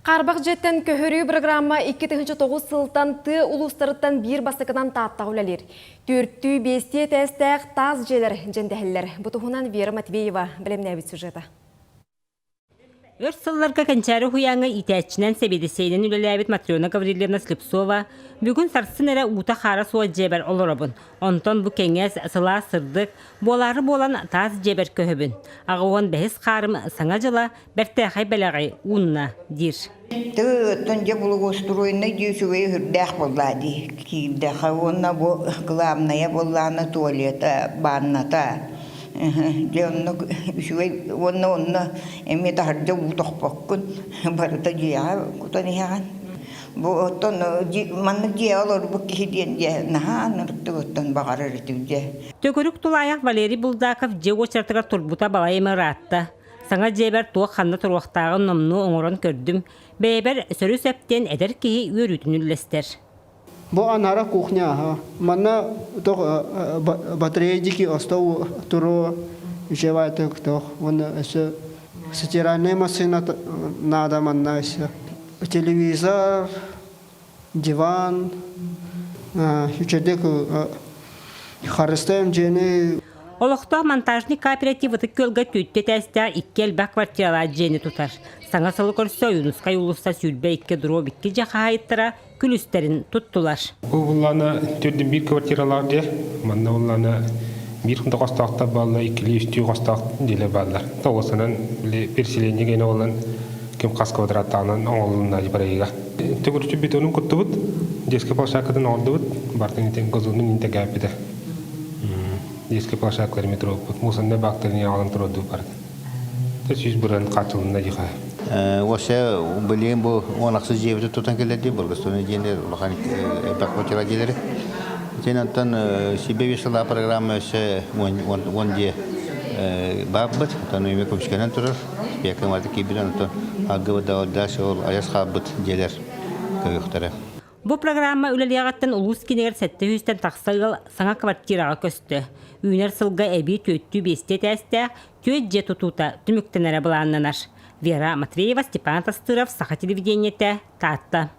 Қарбақ жеттен көхөрі программа 2009 сылтан ты улустарыттан бір басықынан тааттағы өлелер. Түрттүй бесте тәстәқ таз желер жендәхілер. Бұтығынан Вера Матвеева білімнәбіт сюжеті. Өрт сылларға кәнчәрі хуяңы итәтчінен сәбедесейден үлеләбет Матрена Гаврилевна Слепцова бүгін сарсын әрі ұта қара суа жебер олырабын. Онтон бұ кәңес сыла сырдық, болары болан таз жебер көһөбін. Ағуан бәхіс қарым саңа жыла бәртәқай бәләғай ұнна дир. Тын же бұл устроены дүйсуе хүрдәқ болады. Кейдәқі онна бұл главная боланы туалета, банната. Онна эми тахарда утоқпаққын барыта жия кутаны яған. Бұттан манны жия олар бұл кейден же нахан ұрттығыттан бағар үртіп же. Төгірік тұлаяқ Валерий Булдаков же очартыға тұрбута балайымы ратты. Саңа жебер туақ қанны тұруақтағын номну оңырын көрдім. Бәйбер сөрі сөптен әдір кейі өрітін үлестер. Бұл анара кухня, манна батарея остау туру жевайтык, стиральная машина надо, манна телевизор, диван,ючедек харыстайм жені. Олықта монтажный кооперативы көлгі төтте тәстер иккел бәк квартиралар жені тұтар. Саңа сылы көрсі Юнусқа юлыста сүрбе икке дұру бітке жақа айттыра күлістерін тұттылар. Бұлланы түрдің бір квартиралар де, манна бұлланы бір қында қостақта балына иккелі үсті қостақ деле балдар. Тоғысынан перселенне гені олын кем қас квадраттағынан оңылына жібарайға. Төгірші бет оның күтті бұд, деске плашақыдың орды бұд, бартын етін көзінің инте гәпеді. Деске плашақлар метро бұд, мұсында бақтырын яғалын тұрды барды. Төсіз бұрын қатылында жиға. Осы білейін бұл онақсыз жебеті тұтан келеді, бұлғыстығыны дейіндер ұлған бәк көтера делері. Тенантан себебі сыла программа өсі онде бап бұд, ұтан өйме көмшкенен тұрыр. Бәкім арды кейбілен ұтан ағығы дауылдасы ол аяс қабыд делер көйіқтері. Бұл программа үлелияғаттан ұлыс кенегер сәтті хүстен тақсағыл саңа квартираға көсті. Үйнер сылға әбей төттті бесте тәсті төт же тұтута түміктен әрі бұланнанар. Вера Матвеева, Степан Тастыров, Саха телевидениеті, Татта.